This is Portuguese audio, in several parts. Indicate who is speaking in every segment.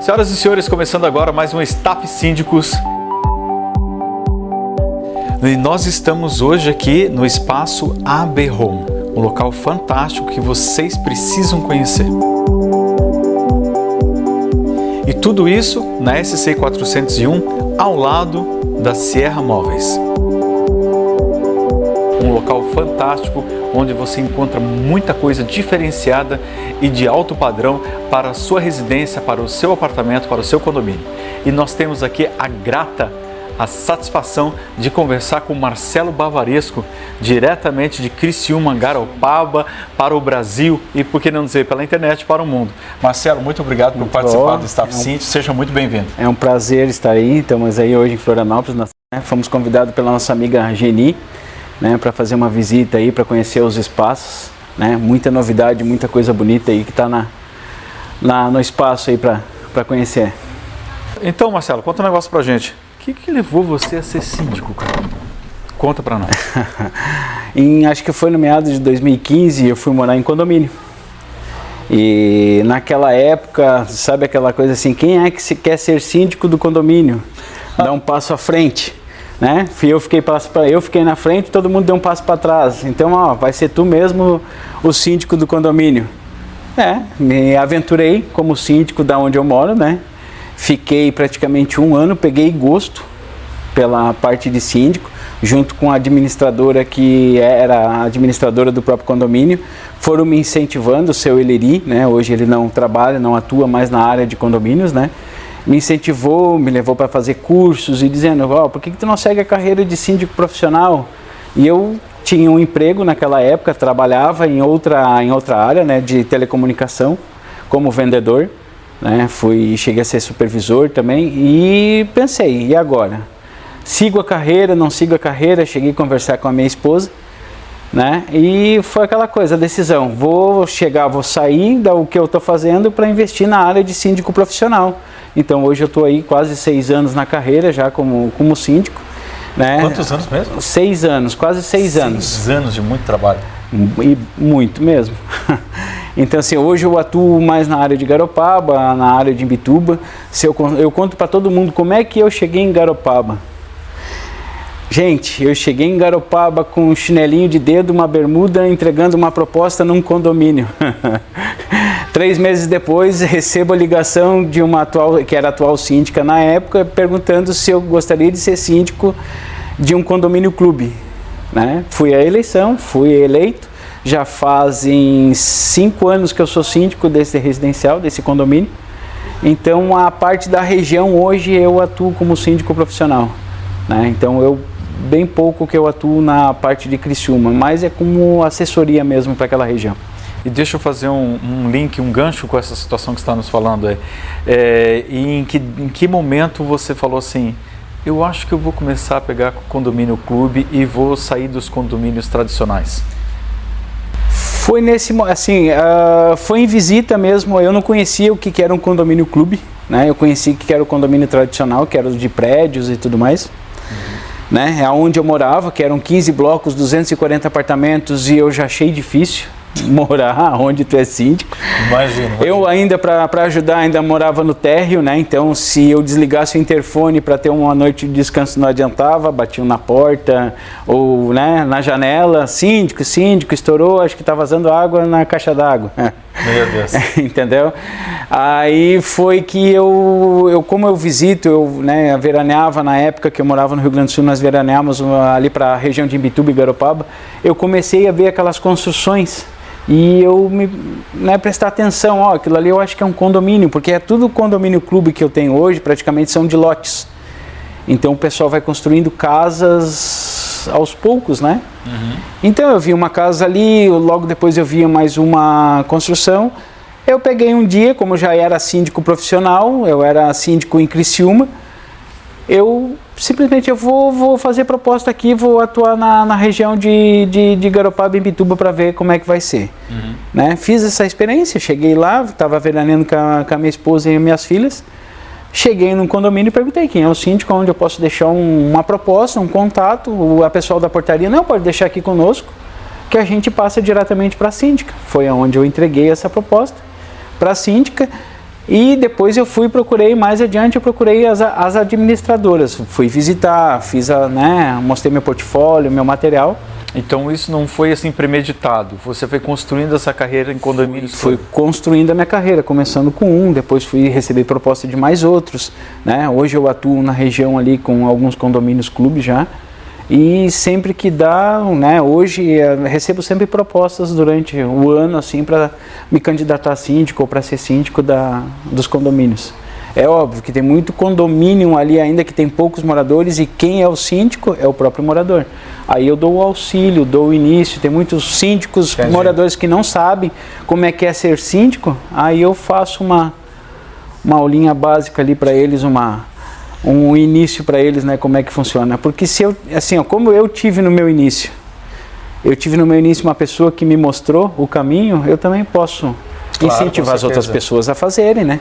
Speaker 1: Senhoras e senhores, começando agora mais um Staff Síndicos. E nós estamos hoje aqui no espaço AB Home, um local fantástico que vocês precisam conhecer. E tudo isso na SC 401, ao lado da Sierra Móveis. Um local fantástico onde você encontra muita coisa diferenciada e de alto padrão para a sua residência, para o seu apartamento, para o seu condomínio. E nós temos aqui a satisfação de conversar com o Marcelo Bavaresco, diretamente de Criciúma, Garopaba, para o Brasil e, por que não dizer, pela internet para o mundo. Marcelo, muito obrigado por participar do Staff Síndicos, seja muito bem-vindo.
Speaker 2: É um prazer estar aí, estamos aí hoje em Florianópolis, fomos convidados pela nossa amiga Geni, para fazer uma visita aí, para conhecer os espaços, muita novidade, muita coisa bonita aí que está no espaço aí para conhecer.
Speaker 1: Então, Marcelo, conta um negócio pra gente. O que levou você a ser síndico, cara? Conta pra nós.
Speaker 2: Acho que foi no meados de 2015, eu fui morar em condomínio. E naquela época, sabe aquela coisa assim, quem é que quer ser síndico do condomínio? Dá um passo à frente. Eu fiquei na frente, todo mundo deu um passo para trás. Então, vai ser tu mesmo o síndico do condomínio. Me aventurei como síndico da onde eu moro, Fiquei praticamente um ano, peguei gosto pela parte de síndico, junto com a administradora que era a administradora do próprio condomínio. Foram me incentivando, o seu Eleri, hoje ele não trabalha, não atua mais na área de condomínios, me incentivou, me levou para fazer cursos e dizendo, por que tu não segue a carreira de síndico profissional? E eu tinha um emprego naquela época, trabalhava em outra área, de telecomunicação, como vendedor, cheguei a ser supervisor também e pensei, e agora? Sigo a carreira, não sigo a carreira? Cheguei a conversar com a minha esposa, e foi aquela coisa, a decisão, vou sair do que eu estou fazendo para investir na área de síndico profissional. Então hoje eu estou aí quase 6 anos na carreira já como síndico.
Speaker 1: Quantos anos mesmo?
Speaker 2: 6 anos, quase 6 anos.
Speaker 1: 6 anos de muito trabalho.
Speaker 2: E muito mesmo. Então assim, hoje eu atuo mais na área de Garopaba, na área de Imbituba. Eu conto para todo mundo como é que eu cheguei em Garopaba. Gente, eu cheguei em Garopaba com um chinelinho de dedo, uma bermuda, entregando uma proposta num condomínio. 3 meses depois, recebo a ligação de que era atual síndica na época, perguntando se eu gostaria de ser síndico de um condomínio clube. Fui à eleição, fui eleito, já fazem 5 anos que eu sou síndico desse residencial, desse condomínio. Então, a parte da região, hoje eu atuo como síndico profissional. Então, bem pouco que eu atuo na parte de Criciúma, mas é como assessoria mesmo para aquela região.
Speaker 1: E deixa eu fazer um link, um gancho com essa situação que você está nos falando. Em que momento você falou assim, eu acho que eu vou começar a pegar condomínio clube e vou sair dos condomínios tradicionais?
Speaker 2: Foi foi em visita mesmo, eu não conhecia o que era um condomínio clube, eu conheci o que era o condomínio tradicional, que era o de prédios e tudo mais. É onde eu morava, que eram 15 blocos, 240 apartamentos, e eu já achei difícil morar onde tu é síndico.
Speaker 1: Imagina.
Speaker 2: Eu ainda, para ajudar, ainda morava no térreo, então se eu desligasse o interfone para ter uma noite de descanso não adiantava, batiam na porta ou na janela, síndico, estourou, acho que está vazando água na caixa d'água.
Speaker 1: Meu Deus.
Speaker 2: Entendeu? Aí foi que como eu visito, eu veraneava na época que eu morava no Rio Grande do Sul, nós veraneávamos ali para a região de Imbituba e Garopaba, eu comecei a ver aquelas construções e eu prestar atenção, aquilo ali eu acho que é um condomínio, porque é tudo condomínio clube que eu tenho hoje, praticamente são de lotes. Então o pessoal vai construindo casas aos poucos, Então eu vi uma casa ali, logo depois eu vi mais uma construção. Eu peguei um dia, como já era síndico profissional, eu era síndico em Criciúma, eu simplesmente vou fazer proposta aqui, vou atuar na região de Garopaba e Imbituba para ver como é que vai ser. Fiz essa experiência, cheguei lá, estava veraneando com a minha esposa e minhas filhas. Cheguei num condomínio e perguntei quem é o síndico, onde eu posso deixar uma proposta, um contato. A pessoal da portaria, não, pode deixar aqui conosco, que a gente passa diretamente para a síndica. Foi onde eu entreguei essa proposta para a síndica. E depois procurei mais adiante, eu procurei as administradoras, fui visitar, mostrei meu portfólio, meu material.
Speaker 1: Então isso não foi assim premeditado, você foi construindo essa carreira em condomínios?
Speaker 2: Fui construindo a minha carreira, começando com um, depois fui receber proposta de mais outros, né? Hoje eu atuo na região ali com alguns condomínios clubes já, e sempre que dá, né? Hoje recebo sempre propostas durante o ano assim para me candidatar a síndico ou para ser síndico dos condomínios. É óbvio que tem muito condomínio ali ainda que tem poucos moradores e quem é o síndico é o próprio morador. Aí eu dou o auxílio, dou o início, tem muitos síndicos, moradores que não sabem como é que é ser síndico, aí eu faço uma aulinha básica ali para eles, um início para eles, né, como é que funciona. Porque como eu tive no meu início uma pessoa que me mostrou o caminho, eu também posso incentivar as outras pessoas a fazerem, né?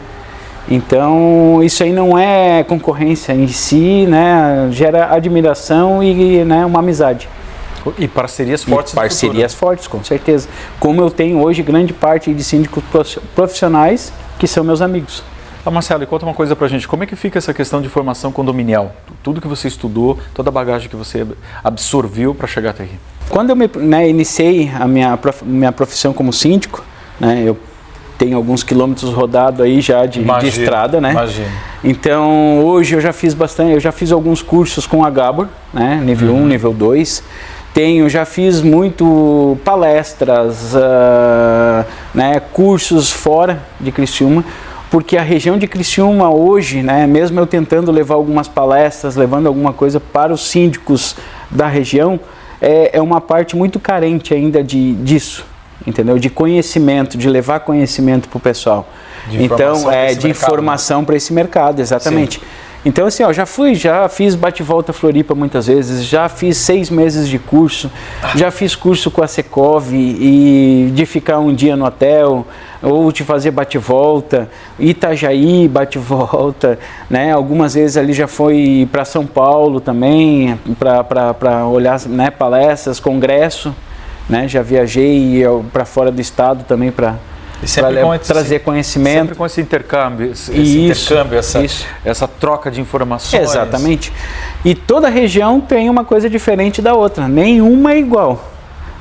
Speaker 2: Então, isso aí não é concorrência em si, né? Gera admiração e, né, uma amizade.
Speaker 1: E parcerias fortes.
Speaker 2: Parcerias fortes, com certeza. Como eu tenho hoje grande parte de síndicos profissionais que são meus amigos.
Speaker 1: Marcelo, conta uma coisa pra gente, como é que fica essa questão de formação condominial? Tudo que você estudou, toda a bagagem que você absorveu para chegar até aqui.
Speaker 2: Quando eu iniciei a minha profissão como síndico, né, eu tenho alguns quilômetros rodados aí já de estrada, né?
Speaker 1: Imagino.
Speaker 2: Então, hoje eu já fiz alguns cursos com a Gabor, né? Nível 1, nível 2. Já fiz muito palestras, né? Cursos fora de Criciúma, porque a região de Criciúma hoje, né? Mesmo eu tentando levar algumas palestras, levando alguma coisa para os síndicos da região, é uma parte muito carente ainda disso. Entendeu? De conhecimento, de levar conhecimento para o pessoal. De informação para esse mercado, exatamente. Sim. Então, assim, já fiz bate-volta Floripa muitas vezes, já fiz 6 meses de curso, já fiz curso com a Secov e de ficar um dia no hotel, ou de fazer bate-volta, Itajaí, bate-volta, né? Algumas vezes ali já foi para São Paulo também, para olhar, né, palestras, congresso. Né? Já viajei para fora do estado também para trazer conhecimento.
Speaker 1: Sempre com esse intercâmbio, essa troca de informações.
Speaker 2: Exatamente. E toda região tem uma coisa diferente da outra, nenhuma é igual.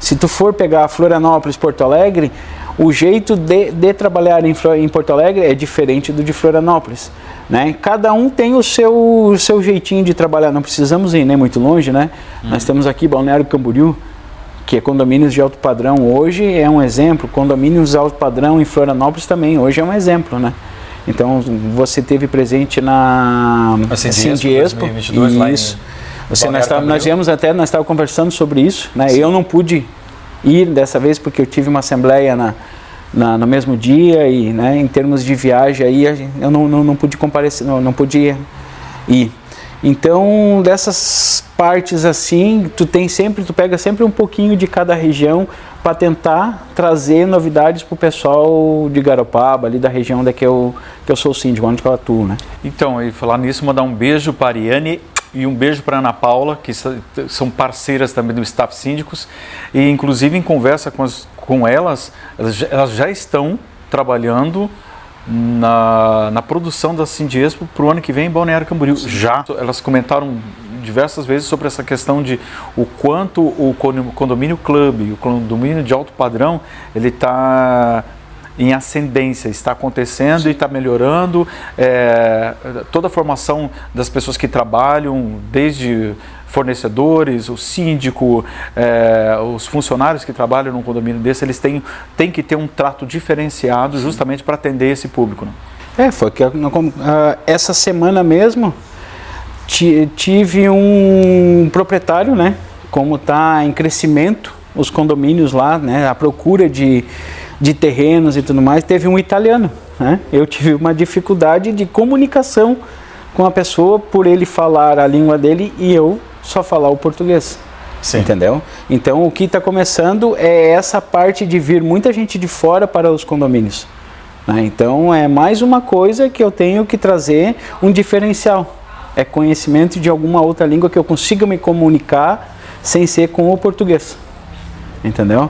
Speaker 2: Se tu for pegar Florianópolis, Porto Alegre, o jeito de trabalhar em Porto Alegre é diferente do de Florianópolis. Né? Cada um tem o seu jeitinho de trabalhar, não precisamos ir nem muito longe, né? Nós temos aqui Balneário Camboriú, que é condomínios de alto padrão, hoje é um exemplo, condomínios de alto padrão em Florianópolis também, hoje é um exemplo, né? Então, você teve presente na Sindiespo,
Speaker 1: 2022, lá
Speaker 2: isso. Nós estávamos conversando sobre isso, né? Eu não pude ir dessa vez porque eu tive uma assembleia no mesmo dia e, né, em termos de viagem aí eu não pude comparecer, não pude ir. Então, dessas partes assim, tu pega sempre um pouquinho de cada região para tentar trazer novidades para o pessoal de Garopaba, ali da região onde que eu sou síndico, onde eu atuo, né?
Speaker 1: Então, e falar nisso, mandar um beijo para a Ariane e um beijo para a Ana Paula, que são parceiras também do Staff Síndicos, e inclusive em conversa com elas já estão trabalhando na produção da Sindiespo para o ano que vem em Balneário Camboriú. Já elas comentaram diversas vezes sobre essa questão de o quanto o condomínio clube, o condomínio de alto padrão, ele está em ascendência, está acontecendo. Sim. E está melhorando. Toda a formação das pessoas que trabalham, desde fornecedores, o síndico, os funcionários que trabalham num condomínio desse, eles têm que ter um trato diferenciado justamente para atender esse público. Né?
Speaker 2: Foi que essa semana mesmo tive um proprietário, né? Como está em crescimento os condomínios lá, né? A procura de terrenos e tudo mais, teve um italiano, né? Eu tive uma dificuldade de comunicação com a pessoa por ele falar a língua dele e eu só falar o português. Sim. Entendeu? Então, o que está começando é essa parte de vir muita gente de fora para os condomínios. Né? Então, é mais uma coisa que eu tenho que trazer um diferencial. É conhecimento de alguma outra língua que eu consiga me comunicar sem ser com o português. Entendeu?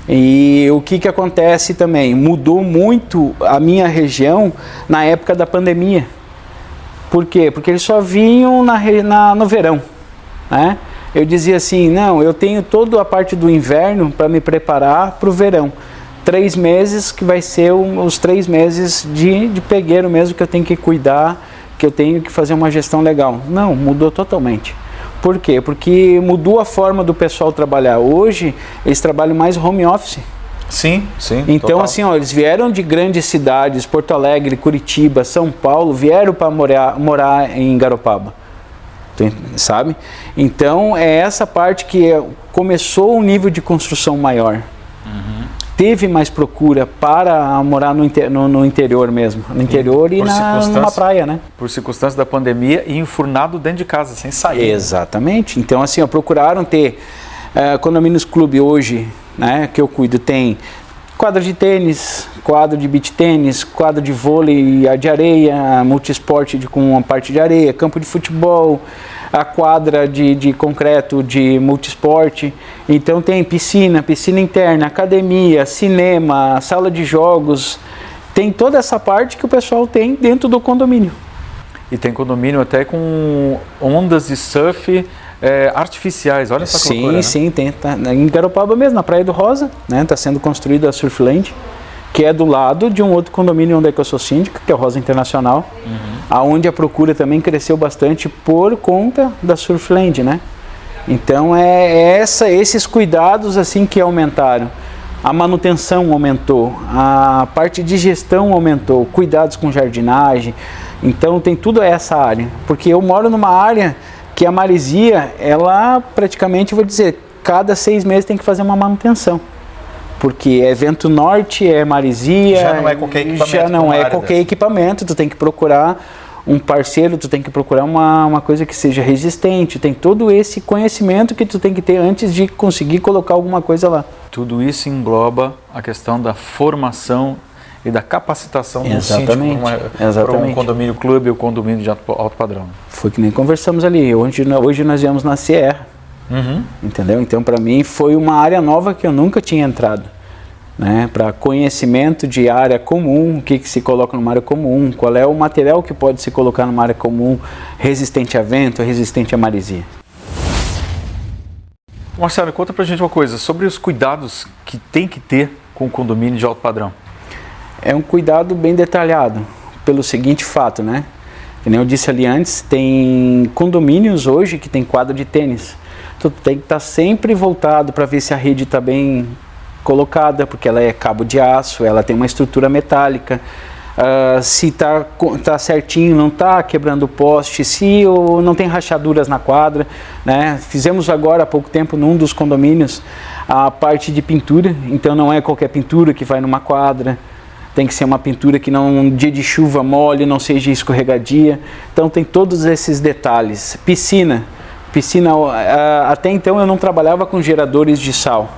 Speaker 2: E o que acontece também? Mudou muito a minha região na época da pandemia. Por quê? Porque eles só vinham no verão, né? Eu dizia assim, não, eu tenho toda a parte do inverno para me preparar para o verão. 3 meses que vai ser os 3 meses de pegueiro mesmo, que eu tenho que cuidar, que eu tenho que fazer uma gestão legal. Não, mudou totalmente. Por quê? Porque mudou a forma do pessoal trabalhar. Hoje, eles trabalham mais home office.
Speaker 1: Sim, sim.
Speaker 2: Então,
Speaker 1: total.
Speaker 2: assim, ó, eles vieram de grandes cidades, Porto Alegre, Curitiba, São Paulo, vieram para morar em Garopaba. Sabe? Então, é essa parte que começou um nível de construção maior. Teve mais procura para morar no interior mesmo. No interior e numa praia, né?
Speaker 1: Por circunstância da pandemia e enfurnado dentro de casa, sem sair.
Speaker 2: Exatamente. Então, assim, ó, procuraram ter condomínios clube hoje, né, que eu cuido, tem quadra de tênis, quadro de beach tênis, quadro de vôlei de areia, multiesporte com uma parte de areia, campo de futebol, a quadra de concreto de multiesporte. Então tem piscina interna, academia, cinema, sala de jogos. Tem toda essa parte que o pessoal tem dentro do condomínio.
Speaker 1: E tem condomínio até com ondas de surf artificiais, olha essa loucura, né?
Speaker 2: Sim, tem. Tá, em Garopaba mesmo, na Praia do Rosa, né? Está sendo construída a Surfland, que é do lado de um outro condomínio onde é que eu sou síndico, que é o Rosa Internacional, aonde a procura também cresceu bastante por conta da Surfland, né? Então esses cuidados assim que aumentaram. A manutenção aumentou, a parte de gestão aumentou, cuidados com jardinagem. Então tem tudo essa área, porque eu moro numa área que a maresia, ela praticamente, vou dizer, cada 6 meses tem que fazer uma manutenção. Porque é vento norte, é maresia...
Speaker 1: Já não é qualquer equipamento.
Speaker 2: Já não é qualquer equipamento, tu tem que procurar um parceiro, tu tem que procurar uma coisa que seja resistente, tem todo esse conhecimento que tu tem que ter antes de conseguir colocar alguma coisa lá.
Speaker 1: Tudo isso engloba a questão da formação e da capacitação do síndico para um condomínio clube ou condomínio de alto padrão.
Speaker 2: Foi que nem conversamos ali, hoje nós viemos na Sierra, entendeu? Então para mim foi uma área nova que eu nunca tinha entrado, né? Para conhecimento de área comum, o que se coloca numa área comum, qual é o material que pode se colocar numa área comum, resistente a vento, resistente a maresia.
Speaker 1: Marcelo, conta pra gente uma coisa, sobre os cuidados que tem que ter com o condomínio de alto padrão.
Speaker 2: É um cuidado bem detalhado, pelo seguinte fato, né? Que nem eu disse ali antes, tem condomínios hoje que tem quadra de tênis. Tu tem que estar sempre voltado para ver se a rede está bem colocada, porque ela é cabo de aço, ela tem uma estrutura metálica. Se tá certinho, não está quebrando o poste, se não tem rachaduras na quadra, né? Fizemos agora há pouco tempo num dos condomínios a parte de pintura, então não é qualquer pintura que vai numa quadra. Tem que ser uma pintura que não, dia de chuva mole, não seja escorregadia. Então tem todos esses detalhes. Piscina, até então eu não trabalhava com geradores de sal,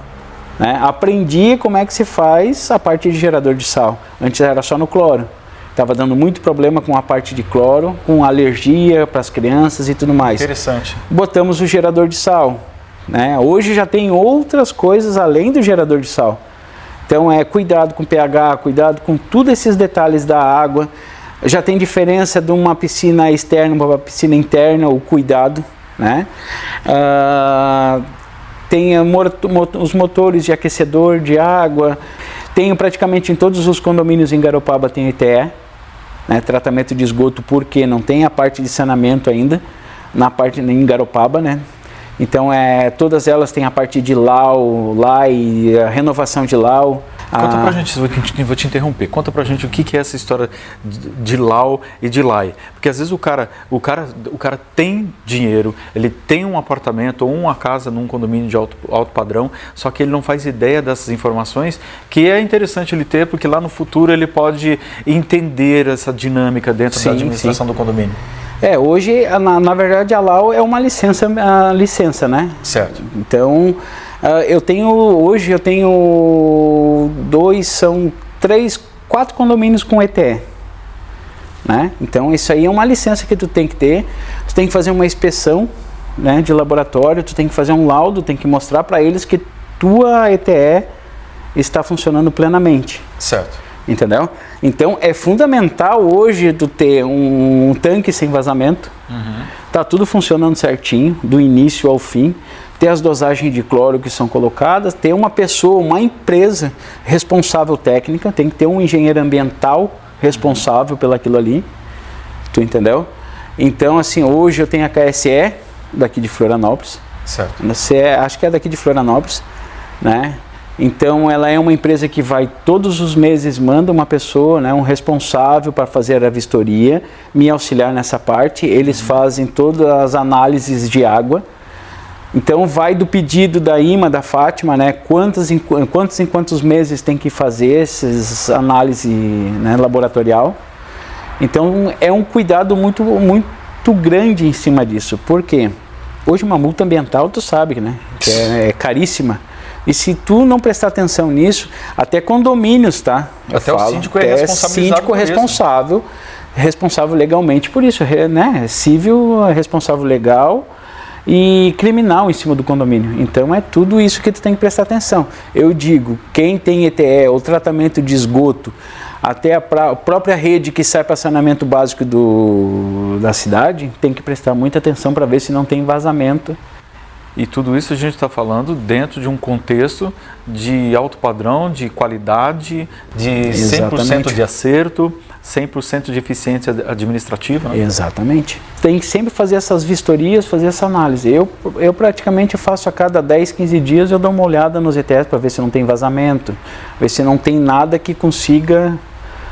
Speaker 2: né? Aprendi como é que se faz a parte de gerador de sal. Antes era só no cloro. Estava dando muito problema com a parte de cloro, com alergia para as crianças e tudo mais.
Speaker 1: Interessante.
Speaker 2: Botamos o gerador de sal, né? Hoje já tem outras coisas além do gerador de sal. Então cuidado com pH, cuidado com todos esses detalhes da água. Já tem diferença de uma piscina externa para uma piscina interna, o cuidado, né? Tem os motores de aquecedor de água. Tem praticamente em todos os condomínios em Garopaba tem ETE, né? Tratamento de esgoto, porque não tem a parte de saneamento ainda na parte em Garopaba, né? Então todas elas têm a parte de LAI, a renovação de LAU.
Speaker 1: Conta pra gente, vou te interromper, conta pra gente o que é essa história de LAU e de LAI. Porque às vezes o cara tem dinheiro, ele tem um apartamento ou uma casa num condomínio de alto padrão, só que ele não faz ideia dessas informações, que é interessante ele ter, porque lá no futuro ele pode entender essa dinâmica dentro da administração do condomínio.
Speaker 2: Hoje, na verdade, a LAU é uma licença, né?
Speaker 1: Certo.
Speaker 2: Então, hoje eu tenho 4 condomínios com ETE, né? Então, isso aí é uma licença que tu tem que ter. Tu tem que fazer uma inspeção, né, de laboratório, tu tem que fazer um laudo, tem que mostrar para eles que tua ETE está funcionando plenamente.
Speaker 1: Certo.
Speaker 2: Entendeu? Então é fundamental hoje tu ter um tanque sem vazamento, tá tudo funcionando certinho, do início ao fim, ter as dosagens de cloro que são colocadas, ter uma pessoa, uma empresa responsável técnica, tem que ter um engenheiro ambiental responsável pelaquilo ali, tu entendeu? Então assim, hoje eu tenho a KSE daqui de Florianópolis,
Speaker 1: certo.
Speaker 2: Acho que é daqui de Florianópolis, né? Então ela é uma empresa que vai todos os meses, manda uma pessoa, né, um responsável para fazer a vistoria, me auxiliar nessa parte, eles fazem todas as análises de água. Então vai do pedido da Ima, da Fátima, né, quantos em quantos meses tem que fazer essas análises, né, laboratorial. Então é um cuidado muito grande em cima disso. Por quê? Hoje uma multa ambiental, tu sabe, né, que é caríssima. E se tu não prestar atenção nisso, até condomínios, tá?
Speaker 1: O síndico é responsabilizado por isso. Responsável legalmente por isso, né? Civil, responsável legal e criminal em cima do condomínio. Então é tudo isso que tu tem que prestar atenção. Eu digo, quem tem ETE, o tratamento de esgoto, até a própria rede que sai para saneamento básico da cidade, tem que prestar muita atenção para ver se não tem vazamento. E tudo isso a gente está falando dentro de um contexto de alto padrão, de qualidade, de 100% de acerto, 100% de eficiência administrativa. Né?
Speaker 2: Exatamente. Tem que sempre fazer essas vistorias, fazer essa análise. Eu praticamente faço a cada 10, 15 dias, eu dou uma olhada nos ETS para ver se não tem vazamento, ver se não tem nada que consiga,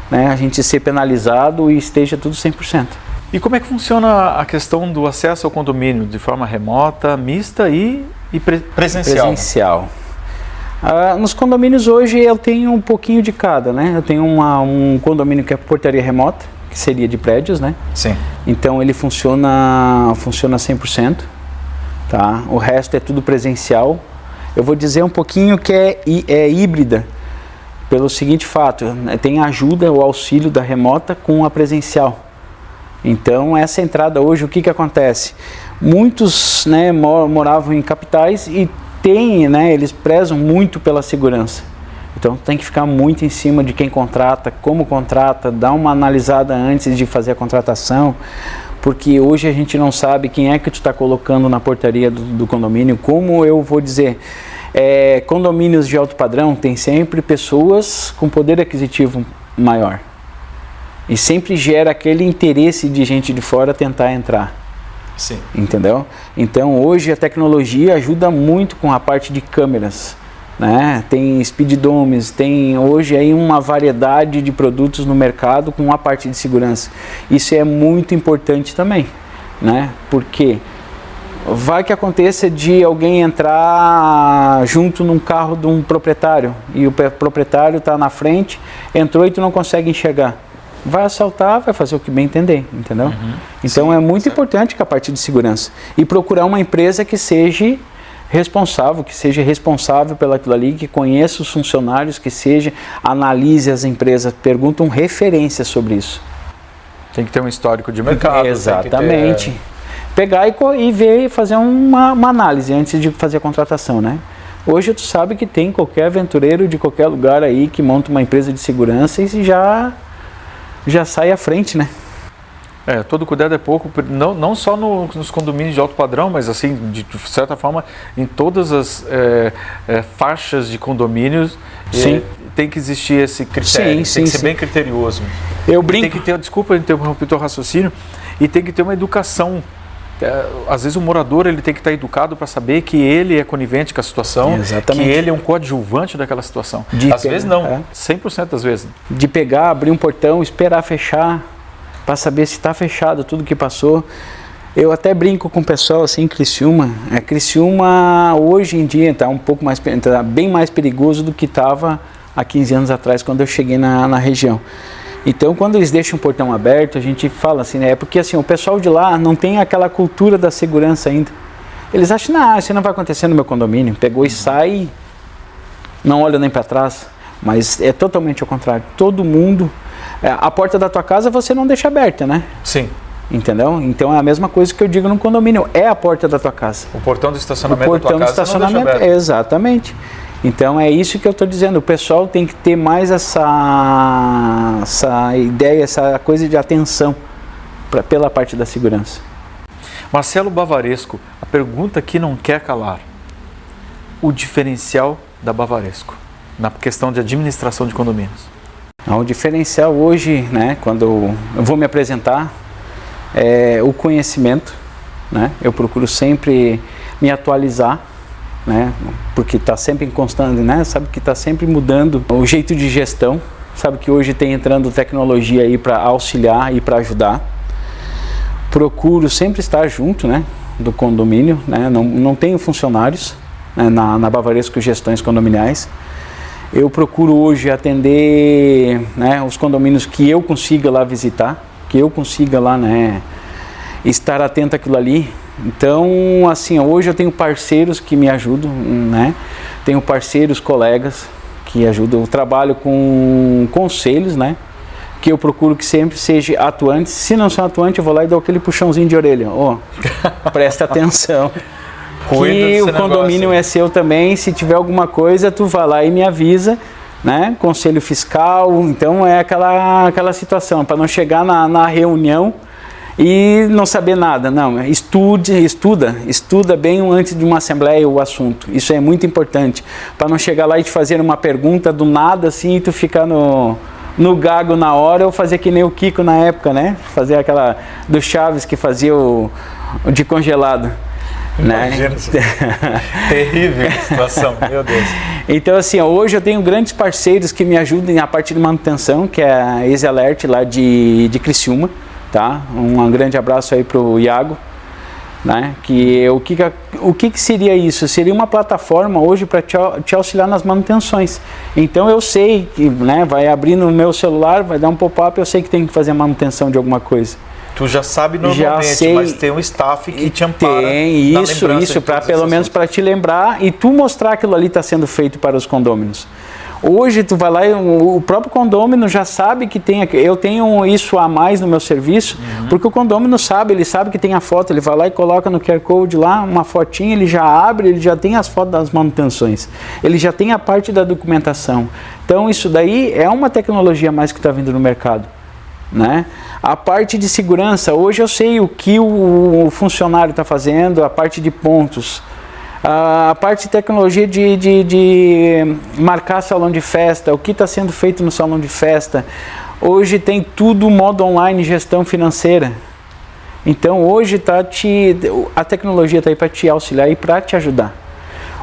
Speaker 2: né, a gente ser penalizado e esteja tudo 100%.
Speaker 1: E como é que funciona a questão do acesso ao condomínio de forma remota, mista e presencial?
Speaker 2: Presencial. Nos condomínios hoje eu tenho um pouquinho de cada, né? Eu tenho um condomínio que é portaria remota, que seria de prédios, né?
Speaker 1: Sim.
Speaker 2: Então ele funciona 100%, tá? O resto é tudo presencial. Eu vou dizer um pouquinho que é híbrida, pelo seguinte fato, tem a ajuda, o auxílio da remota com a presencial. Então essa entrada hoje, o que acontece? Muitos, né, moravam em capitais e né, eles prezam muito pela segurança. Então tem que ficar muito em cima de quem contrata, como contrata, dar uma analisada antes de fazer a contratação, porque hoje a gente não sabe quem é que tu está colocando na portaria do condomínio. Como eu vou dizer, condomínios de alto padrão tem sempre pessoas com poder aquisitivo maior. E sempre gera aquele interesse de gente de fora tentar entrar.
Speaker 1: Sim.
Speaker 2: Entendeu? Então hoje a tecnologia ajuda muito com a parte de câmeras, né? Tem speeddomes, tem hoje aí uma variedade de produtos no mercado com a parte de segurança. Isso é muito importante também, né? Porque vai que aconteça de alguém entrar junto num carro de um proprietário e o proprietário está na frente, entrou e tu não consegue enxergar. Vai assaltar, vai fazer o que bem entender, entendeu? Então sim, é muito importante que a parte de segurança. E procurar uma empresa que seja responsável pelaquilo ali, que conheça os funcionários, que analise as empresas, perguntam referências sobre isso.
Speaker 1: Tem que ter um histórico de mercado.
Speaker 2: Exatamente. Pegar e ver e fazer uma análise antes de fazer a contratação, né? Hoje tu sabe que tem qualquer aventureiro de qualquer lugar aí que monta uma empresa de segurança e já sai à frente, né?
Speaker 1: Todo cuidado é pouco, não só nos condomínios de alto padrão, mas assim, de certa forma, em todas as faixas de condomínios, tem que existir esse critério, tem que ser bem criterioso.
Speaker 2: Eu brinco.
Speaker 1: Tem que ter, desculpa interromper o teu raciocínio, e tem que ter uma educação. Às vezes o morador ele tem que estar educado para saber que ele é conivente com a situação,
Speaker 2: exatamente,
Speaker 1: que ele é um coadjuvante daquela situação. Às vezes não, 100% das vezes. De
Speaker 2: pegar, abrir um portão, esperar fechar, para saber se está fechado tudo que passou. Eu até brinco com o pessoal assim, Criciúma. Criciúma hoje em dia está bem mais perigoso do que estava há 15 anos atrás, quando eu cheguei na região. Então, quando eles deixam o portão aberto, a gente fala assim, né? Porque assim, o pessoal de lá não tem aquela cultura da segurança ainda. Eles acham, não, isso não vai acontecer no meu condomínio. Pegou e sai, não olha nem para trás. Mas é totalmente ao contrário. Todo mundo... a porta da tua casa você não deixa aberta, né?
Speaker 1: Sim.
Speaker 2: Entendeu? Então é a mesma coisa que eu digo no condomínio. É a porta da tua casa.
Speaker 1: O portão do estacionamento da tua casa não deixa aberto.
Speaker 2: Exatamente. Então é isso que eu estou dizendo, o pessoal tem que ter mais essa ideia, essa coisa de atenção pela parte da segurança.
Speaker 1: Marcelo Bavaresco, a pergunta que não quer calar. O diferencial da Bavaresco na questão de administração de condomínios?
Speaker 2: O diferencial hoje, né, quando eu vou me apresentar, é o conhecimento, né? Eu procuro sempre me atualizar, né, porque está sempre em constante, né, sabe que está sempre mudando o jeito de gestão, sabe que hoje tem entrando tecnologia aí para auxiliar e para ajudar. Procuro sempre estar junto, né, do condomínio, né, não tenho funcionários, né, na Bavaresco Gestões Condominiais. Eu procuro hoje atender, né, os condomínios que eu consiga lá visitar, que eu consiga lá, né, estar atento àquilo ali. Então, assim, hoje eu tenho parceiros que me ajudam, né, tenho parceiros, colegas que ajudam. Eu trabalho com conselhos, né, que eu procuro que sempre seja atuante. Se não são atuante, eu vou lá e dou aquele puxãozinho de orelha. Presta atenção. Que o condomínio é seu também. Se tiver alguma coisa, tu vai lá e me avisa, né? Conselho fiscal. Então é aquela situação, para não chegar na reunião e não saber nada. Não, estuda bem antes de uma assembleia o assunto. Isso é muito importante, para não chegar lá e te fazer uma pergunta do nada assim e tu ficar no gago na hora, ou fazer que nem o Kiko na época, né? Fazer aquela do Chaves que fazia o de congelado, né?
Speaker 1: Terrível a situação, meu Deus.
Speaker 2: Então assim, hoje eu tenho grandes parceiros que me ajudam na parte de manutenção, que é a Easy Alert lá de Criciúma, tá? Um grande abraço aí pro Iago, né? O que seria isso? Seria uma plataforma hoje para te auxiliar nas manutenções. Então eu sei que, né, vai abrir no meu celular, vai dar um pop-up, eu sei que tem que fazer a manutenção de alguma coisa.
Speaker 1: Tu já sabe normalmente, mas tem um staff que te ampara.
Speaker 2: Tem isso, para pelo menos para te lembrar e tu mostrar aquilo ali está sendo feito para os condôminos. Hoje tu vai lá e o próprio condômino já sabe que eu tenho isso a mais no meu serviço, porque o condômino sabe, ele sabe que tem a foto, ele vai lá e coloca no QR Code lá uma fotinha, ele já abre, ele já tem as fotos das manutenções, ele já tem a parte da documentação. Então isso daí é uma tecnologia a mais que está vindo no mercado, né? A parte de segurança, hoje eu sei o que o funcionário está fazendo, a parte de pontos, a parte de tecnologia de marcar salão de festa, o que está sendo feito no salão de festa. Hoje tem tudo modo online, gestão financeira. Então hoje a tecnologia está aí para te auxiliar e para te ajudar.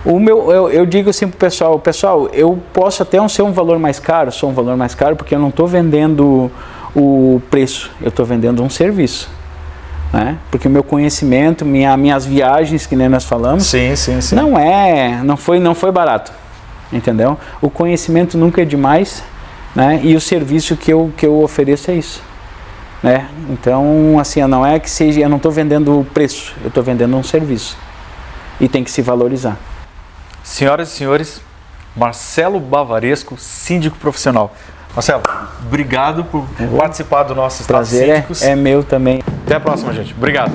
Speaker 2: Eu digo assim para o pessoal, eu posso até ser um valor mais caro, sou um valor mais caro porque eu não estou vendendo o preço, eu estou vendendo um serviço. Né? Porque o meu conhecimento, minhas viagens, que nem nós falamos,
Speaker 1: sim.
Speaker 2: não foi barato, entendeu? O conhecimento nunca é demais, né? E o serviço que eu ofereço é isso, né? Então, assim, não é que seja, eu não estou vendendo o preço, eu estou vendendo um serviço e tem que se valorizar.
Speaker 1: Senhoras e senhores, Marcelo Bavaresco, síndico profissional. Marcelo, obrigado por participar do nosso Status
Speaker 2: Prazer
Speaker 1: Síndicos.
Speaker 2: É meu também.
Speaker 1: Até a próxima, gente. Obrigado.